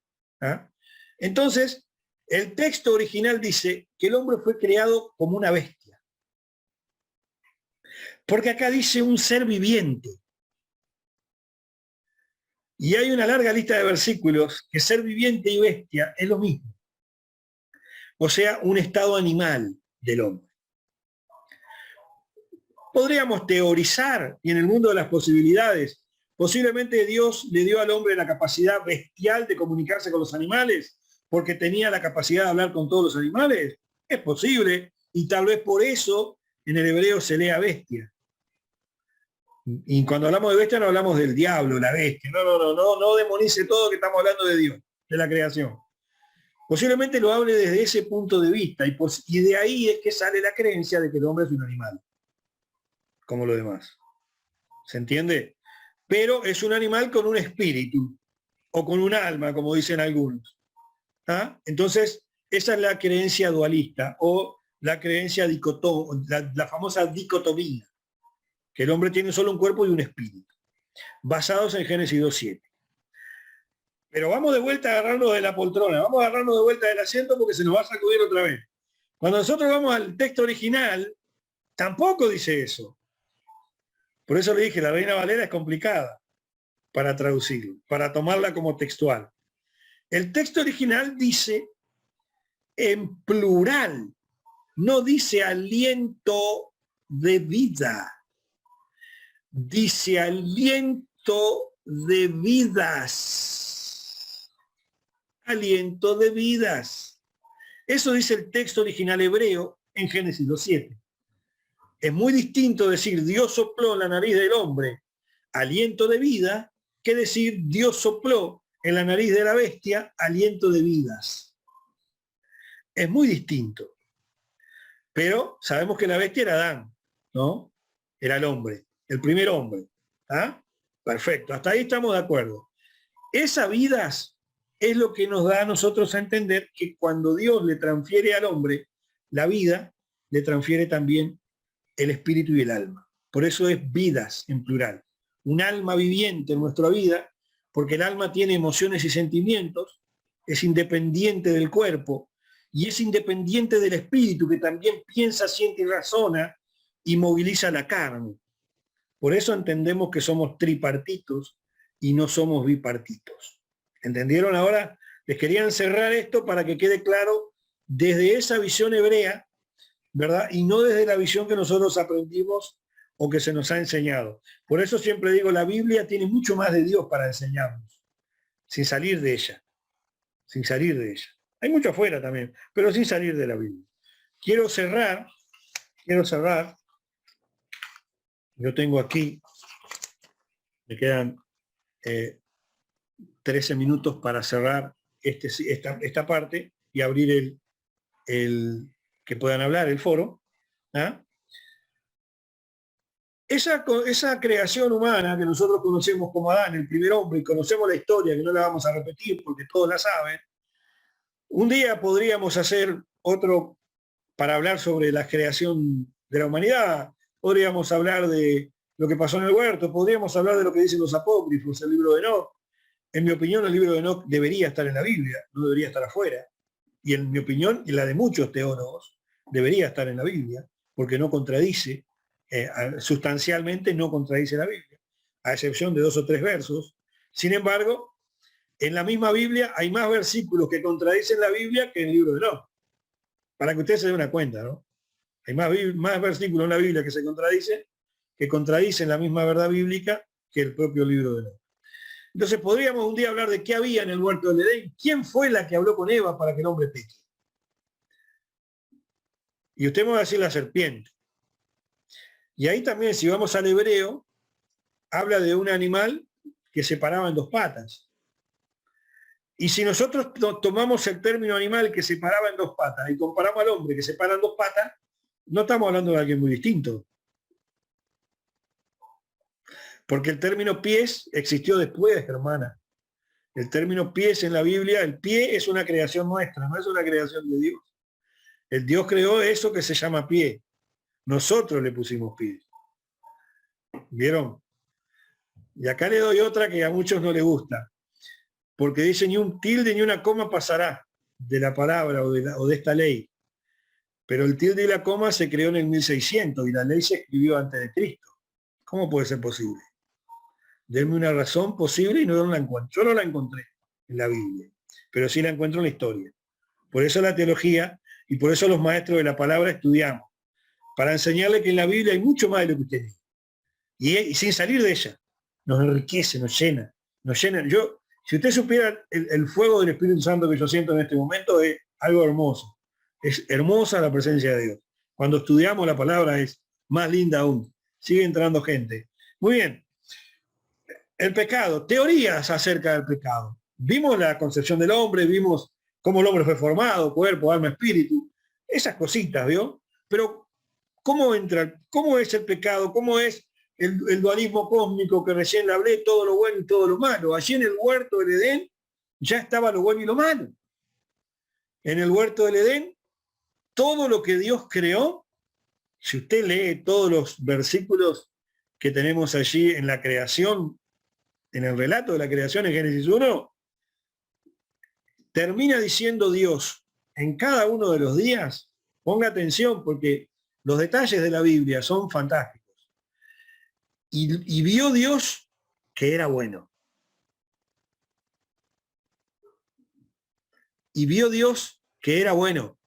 Entonces, el texto original dice que el hombre fue creado como una bestia. Porque acá dice un ser viviente. Y hay una larga lista de versículos que ser viviente y bestia es lo mismo. O sea, un estado animal del hombre. Podríamos teorizar, y en el mundo de las posibilidades, posiblemente Dios le dio al hombre la capacidad bestial de comunicarse con los animales, porque tenía la capacidad de hablar con todos los animales. Es posible, y tal vez por eso en el hebreo se lea bestia. Y cuando hablamos de bestia no hablamos del diablo, la bestia. No demonice todo, que estamos hablando de Dios, de la creación. Posiblemente lo hable desde ese punto de vista, y de ahí es que sale la creencia de que el hombre es un animal, como lo demás. ¿Se entiende? Pero es un animal con un espíritu, o con un alma, como dicen algunos. Entonces, esa es la creencia dualista, o la creencia la famosa dicotomía, que el hombre tiene solo un cuerpo y un espíritu, basados en Génesis 2:7. Pero vamos de vuelta a agarrarnos de la poltrona, vamos a agarrarnos de vuelta del asiento porque se nos va a sacudir otra vez. Cuando nosotros vamos al texto original, tampoco dice eso. Por eso le dije, la Reina Valera es complicada para traducirlo, para tomarla como textual. El texto original dice en plural, no dice aliento de vida, dice aliento de vidas. Aliento de vidas. Eso dice el texto original hebreo en Génesis 2:7. Es muy distinto decir Dios sopló en la nariz del hombre aliento de vida que decir Dios sopló en la nariz de la bestia aliento de vidas. Es muy distinto. Pero sabemos que la bestia era Adán, ¿no? Era el hombre, el primer hombre. Perfecto, hasta ahí estamos de acuerdo. Esas vidas es lo que nos da a nosotros a entender que cuando Dios le transfiere al hombre la vida, le transfiere también el espíritu y el alma. Por eso es vidas en plural. Un alma viviente en nuestra vida, porque el alma tiene emociones y sentimientos, es independiente del cuerpo y es independiente del espíritu, que también piensa, siente y razona y moviliza la carne. Por eso entendemos que somos tripartitos y no somos bipartitos. ¿Entendieron ahora? Les quería encerrar esto para que quede claro desde esa visión hebrea, ¿verdad? Y no desde la visión que nosotros aprendimos o que se nos ha enseñado. Por eso siempre digo, la Biblia tiene mucho más de Dios para enseñarnos, sin salir de ella, sin salir de ella. Hay mucho afuera también, pero sin salir de la Biblia. Quiero cerrar. Yo tengo aquí, me quedan 13 minutos para cerrar esta parte y abrir el que puedan hablar, el foro. Esa creación humana que nosotros conocemos como Adán, el primer hombre, y conocemos la historia, que no la vamos a repetir porque todos la saben, un día podríamos hacer otro para hablar sobre la creación de la humanidad, podríamos hablar de lo que pasó en el huerto, podríamos hablar de lo que dicen los apócrifos, el libro de Enoc. En mi opinión, el libro de Enoc debería estar en la Biblia, no debería estar afuera. Y en mi opinión, y la de muchos teólogos, debería estar en la Biblia, porque no contradice, sustancialmente no contradice la Biblia, a excepción de 2 o 3 versos. Sin embargo, en la misma Biblia hay más versículos que contradicen la Biblia que en el libro de Enoc. Para que ustedes se den una cuenta, ¿no? Hay más versículos en la Biblia que contradicen la misma verdad bíblica que el propio libro de Enoc. Entonces podríamos un día hablar de qué había en el huerto del Edén. ¿Quién fue la que habló con Eva para que el hombre peque? Y usted me va a decir la serpiente. Y ahí también, si vamos al hebreo, habla de un animal que se paraba en 2 patas. Y si nosotros tomamos el término animal que se paraba en dos patas y comparamos al hombre que se para en dos patas, no estamos hablando de alguien muy distinto. Porque el término pies existió después, hermana. El término pies en la Biblia, el pie es una creación nuestra, no es una creación de Dios. El Dios creó eso que se llama pie. Nosotros le pusimos pies. ¿Vieron? Y acá le doy otra que a muchos no les gusta. Porque dice ni un tilde ni una coma pasará de la palabra o de esta ley. Pero el tilde y la coma se creó en el 1600 y la ley se escribió antes de Cristo. ¿Cómo puede ser posible? Denme una razón posible y no la encuentro. Yo no la encontré en la Biblia, pero sí la encuentro en la historia. Por eso la teología y por eso los maestros de la palabra estudiamos, para enseñarle que en la Biblia hay mucho más de lo que usted dice. Y sin salir de ella, nos enriquece, nos llena, nos llena. Si usted supiera el fuego del Espíritu Santo que yo siento en este momento, es algo hermoso. Es hermosa la presencia de Dios. Cuando estudiamos la palabra es más linda aún. Sigue entrando gente. Muy bien. El pecado, teorías acerca del pecado. Vimos la concepción del hombre, vimos cómo el hombre fue formado, cuerpo, alma, espíritu. Esas cositas, ¿vio? Pero, ¿cómo entra? ¿Cómo es el pecado? ¿Cómo es el dualismo cósmico que recién le hablé, todo lo bueno y todo lo malo? Allí en el huerto del Edén ya estaba lo bueno y lo malo. En el huerto del Edén, todo lo que Dios creó, si usted lee todos los versículos que tenemos allí en la creación, en el relato de la creación en Génesis 1, termina diciendo Dios en cada uno de los días, ponga atención porque los detalles de la Biblia son fantásticos. Y vio Dios que era bueno. Y vio Dios que era bueno.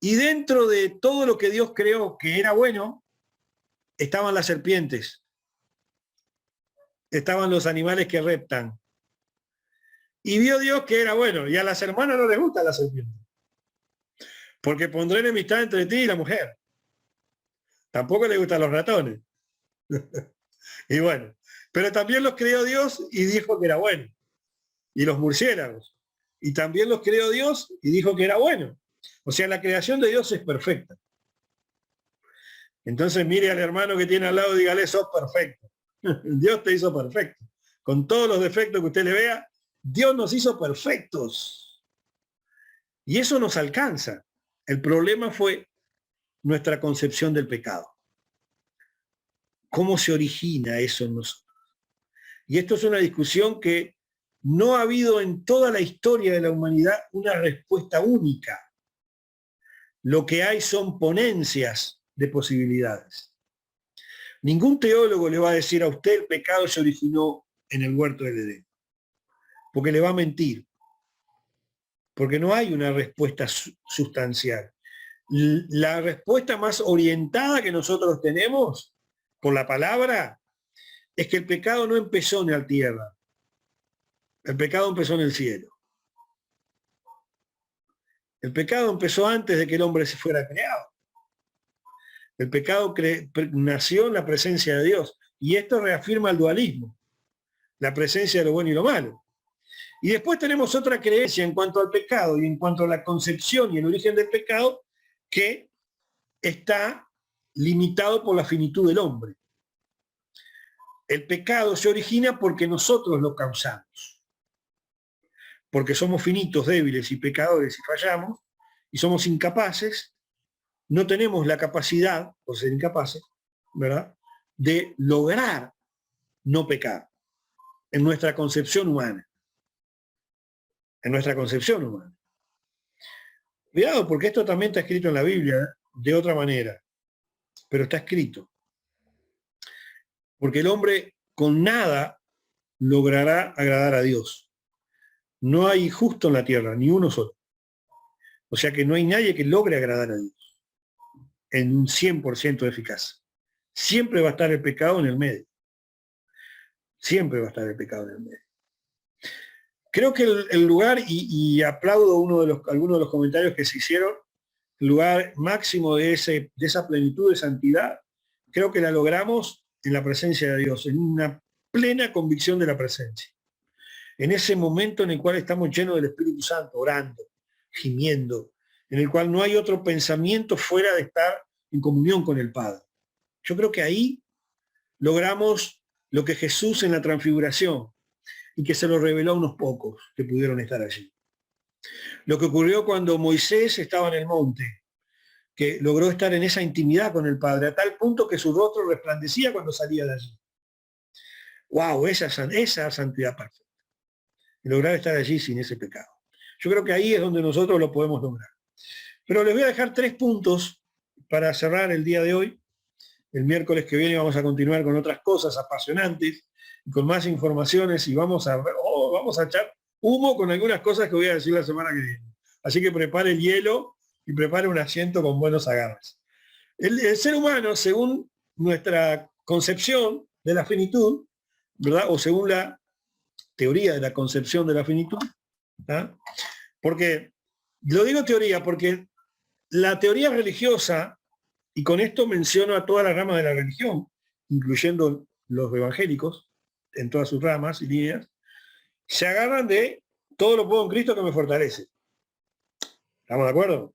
Y dentro de todo lo que Dios creó que era bueno, estaban las serpientes, estaban los animales que reptan. Y vio Dios que era bueno. Y a las hermanas no les gusta la serpiente. Porque pondré enemistad entre ti y la mujer. Tampoco le gustan los ratones. Y bueno, pero también los creó Dios y dijo que era bueno. Y los murciélagos. Y también los creó Dios y dijo que era bueno. O sea, la creación de Dios es perfecta. Entonces mire al hermano que tiene al lado y dígale, sos perfecto. Dios te hizo perfecto. Con todos los defectos que usted le vea, Dios nos hizo perfectos. Y eso nos alcanza. El problema fue nuestra concepción del pecado. ¿Cómo se origina eso en nosotros? Y esto es una discusión que no ha habido en toda la historia de la humanidad una respuesta única. Lo que hay son ponencias de posibilidades. Ningún teólogo le va a decir a usted el pecado se originó en el huerto del Edén, porque le va a mentir, porque no hay una respuesta sustancial. La respuesta más orientada que nosotros tenemos por la palabra es que el pecado no empezó en la tierra, el pecado empezó en el cielo. El pecado empezó antes de que el hombre se fuera creado. El pecado nació en la presencia de Dios. Y esto reafirma el dualismo, la presencia de lo bueno y lo malo. Y después tenemos otra creencia en cuanto al pecado y en cuanto a la concepción y el origen del pecado, que está limitado por la finitud del hombre. El pecado se origina porque nosotros lo causamos. Porque somos finitos, débiles y pecadores y fallamos, y somos incapaces, no tenemos la capacidad, por ser incapaces, ¿verdad?, de lograr no pecar en nuestra concepción humana. En nuestra concepción humana. Cuidado, porque esto también está escrito en la Biblia, de otra manera, pero está escrito. Porque el hombre con nada logrará agradar a Dios. No hay justo en la tierra, ni uno solo. O sea que no hay nadie que logre agradar a Dios en un 100% eficaz. Siempre va a estar el pecado en el medio. Siempre va a estar el pecado en el medio. Creo que el lugar, y aplaudo algunos de los comentarios que se hicieron, el lugar máximo de esa plenitud de santidad, creo que la logramos en la presencia de Dios, en una plena convicción de la presencia. en ese momento en el cual estamos llenos del Espíritu Santo, orando, gimiendo, en el cual no hay otro pensamiento fuera de estar en comunión con el Padre. Yo creo que ahí logramos lo que Jesús en la transfiguración, y que se lo reveló a unos pocos que pudieron estar allí. Lo que ocurrió cuando Moisés estaba en el monte, que logró estar en esa intimidad con el Padre, a tal punto que su rostro resplandecía cuando salía de allí. ¡Wow! Esa santidad perfecta. Lograr estar allí sin ese pecado. Yo creo que ahí es donde nosotros lo podemos lograr. Pero les voy a dejar 3 puntos para cerrar el día de hoy. El miércoles que viene vamos a continuar con otras cosas apasionantes y con más informaciones, y vamos a echar humo con algunas cosas que voy a decir la semana que viene. Así que prepare el hielo y prepare un asiento con buenos agarres. El ser humano, según nuestra concepción de la finitud, ¿verdad? O según la teoría de la concepción de la finitud, ¿verdad? Porque, lo digo teoría, porque la teoría religiosa, y con esto menciono a todas las ramas de la religión, incluyendo los evangélicos, en todas sus ramas y líneas, se agarran de todo lo puedo en Cristo que me fortalece. ¿Estamos de acuerdo?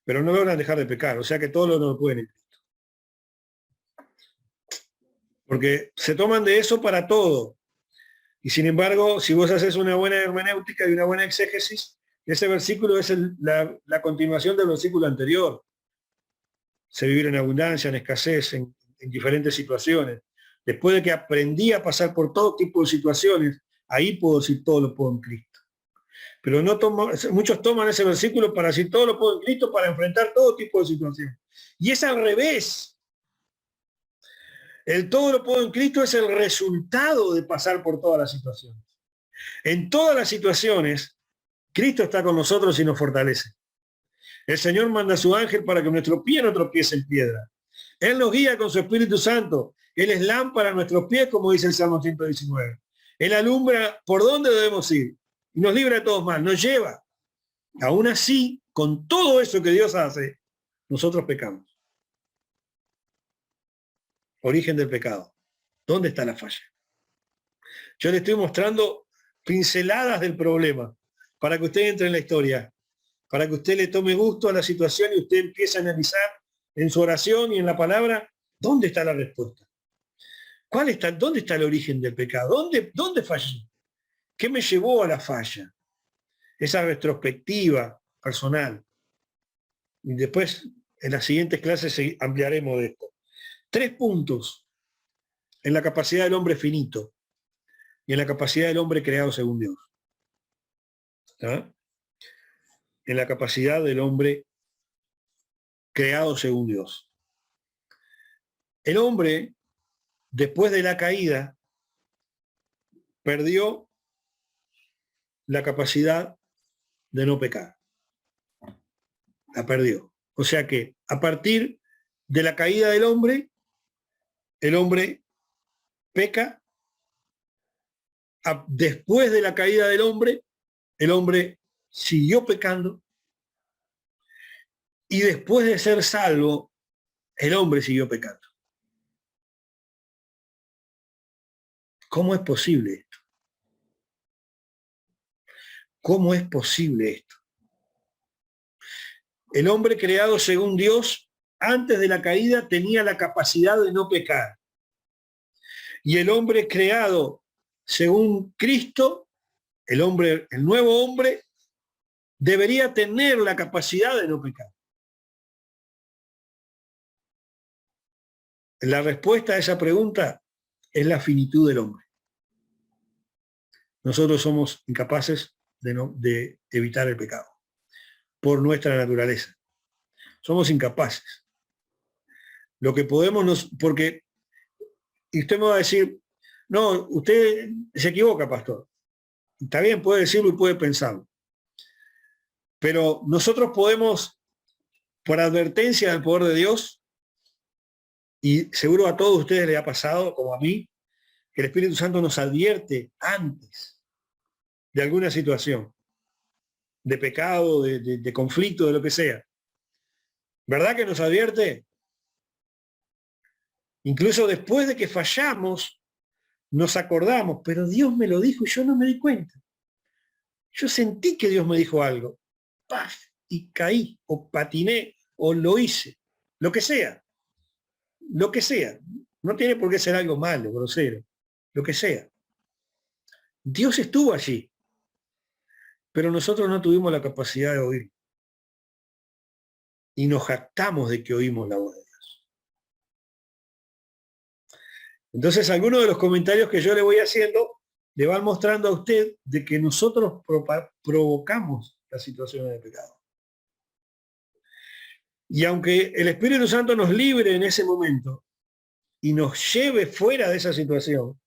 Pero no logran dejar de pecar, o sea que todo lo pueden en Cristo. Porque se toman de eso para todo. Y sin embargo, si vos haces una buena hermenéutica y una buena exégesis, ese versículo es la continuación del versículo anterior. Se vivir en abundancia, en escasez, en diferentes situaciones. Después de que aprendí a pasar por todo tipo de situaciones, ahí puedo decir todo lo puedo en Cristo. Pero muchos toman ese versículo para decir todo lo puedo en Cristo, para enfrentar todo tipo de situaciones. Y es al revés. El todo lo puedo en Cristo es el resultado de pasar por todas las situaciones. En todas las situaciones, Cristo está con nosotros y nos fortalece. El Señor manda a su ángel para que nuestro pie no tropiece en piedra. Él nos guía con su Espíritu Santo. Él es lámpara a nuestros pies, como dice el Salmo 119. Él alumbra por dónde debemos ir y nos libra de todos mal, nos lleva. Aún así, con todo eso que Dios hace, nosotros pecamos. Origen del pecado. ¿Dónde está la falla? Yo le estoy mostrando pinceladas del problema para que usted entre en la historia, para que usted le tome gusto a la situación y usted empiece a analizar en su oración y en la palabra dónde está la respuesta. ¿Dónde está el origen del pecado? ¿Dónde fallé? ¿Qué me llevó a la falla? Esa retrospectiva personal. Y después, en las siguientes clases ampliaremos de esto. 3 puntos en la capacidad del hombre finito y en la capacidad del hombre creado según Dios. ¿Ah? En la capacidad del hombre creado según Dios. El hombre, después de la caída, perdió la capacidad de no pecar. La perdió. O sea que a partir de la caída del hombre, el hombre peca. Después de la caída del hombre, el hombre siguió pecando. Y después de ser salvo, el hombre siguió pecando. ¿Cómo es posible esto? ¿Cómo es posible esto? El hombre creado según Dios, antes de la caída, tenía la capacidad de no pecar. Y el hombre creado según Cristo, el nuevo hombre, debería tener la capacidad de no pecar. La respuesta a esa pregunta es la finitud del hombre. Nosotros somos incapaces de evitar el pecado por nuestra naturaleza. Somos incapaces. Lo que podemos, porque, y usted me va a decir, no, usted se equivoca, pastor. Está bien, puede decirlo y puede pensarlo. Pero nosotros podemos, por advertencia del poder de Dios, y seguro a todos ustedes les ha pasado, como a mí, que el Espíritu Santo nos advierte antes de alguna situación, de pecado, de conflicto, de lo que sea. ¿Verdad que nos advierte? Incluso después de que fallamos, nos acordamos, pero Dios me lo dijo y yo no me di cuenta. Yo sentí que Dios me dijo algo, ¡paf! Y caí, o patiné, o lo hice, lo que sea, lo que sea. No tiene por qué ser algo malo, grosero, lo que sea. Dios estuvo allí, pero nosotros no tuvimos la capacidad de oír. Y nos jactamos de que oímos la voz de Dios. Entonces, algunos de los comentarios que yo le voy haciendo le van mostrando a usted de que nosotros provocamos las situaciones de pecado. Y aunque el Espíritu Santo nos libre en ese momento y nos lleve fuera de esa situación,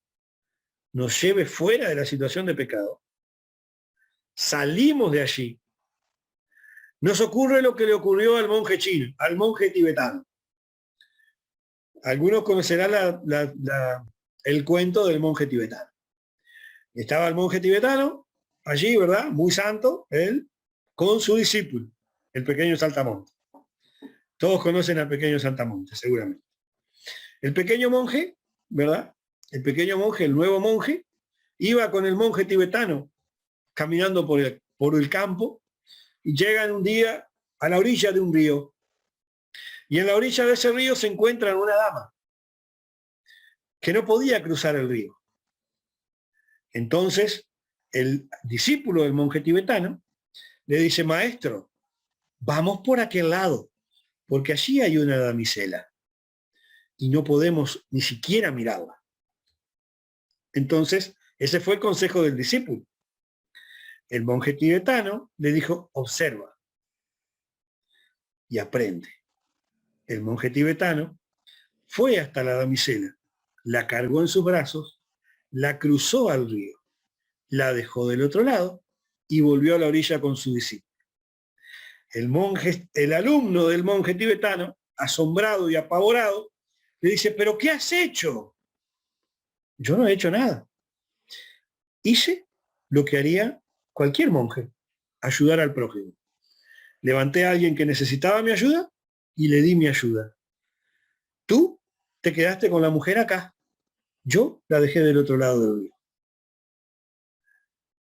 nos lleve fuera de la situación de pecado, salimos de allí, nos ocurre lo que le ocurrió al monje chino, al monje tibetano. Algunos conocerán el cuento del monje tibetano. Estaba el monje tibetano allí, ¿verdad? Muy santo, él, con su discípulo, el pequeño saltamonte. Todos conocen al pequeño saltamonte, seguramente. El pequeño monje, ¿verdad? El pequeño monje, el nuevo monje, iba con el monje tibetano caminando por el campo y llegan un día a la orilla de un río. Y en la orilla de ese río se encuentran una dama que no podía cruzar el río. Entonces, el discípulo del monje tibetano le dice, maestro, vamos por aquel lado, porque allí hay una damisela y no podemos ni siquiera mirarla. Entonces, ese fue el consejo del discípulo. El monje tibetano le dijo, observa y aprende. El monje tibetano fue hasta la damisela, la cargó en sus brazos, la cruzó al río, la dejó del otro lado y volvió a la orilla con su discípulo. El alumno del monje tibetano, asombrado y apavorado, le dice, ¿pero qué has hecho? Yo no he hecho nada. Hice lo que haría cualquier monje, ayudar al prójimo. Levanté a alguien que necesitaba mi ayuda y le di mi ayuda. Tú te quedaste con la mujer acá. Yo la dejé del otro lado del río.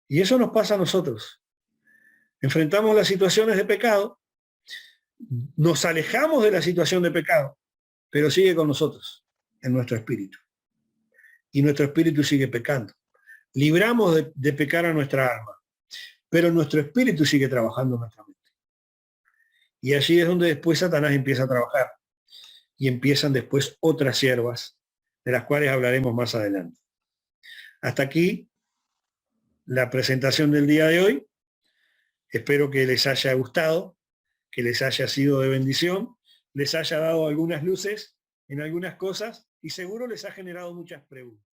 Y eso nos pasa a nosotros. Enfrentamos las situaciones de pecado, nos alejamos de la situación de pecado, pero sigue con nosotros, en nuestro espíritu. Y nuestro espíritu sigue pecando. Libramos de pecar a nuestra alma, pero nuestro espíritu sigue trabajando en nuestra mente. Y allí es donde después Satanás empieza a trabajar. Y empiezan después otras siervas, de las cuales hablaremos más adelante. Hasta aquí la presentación del día de hoy. Espero que les haya gustado, que les haya sido de bendición, les haya dado algunas luces en algunas cosas y seguro les ha generado muchas preguntas.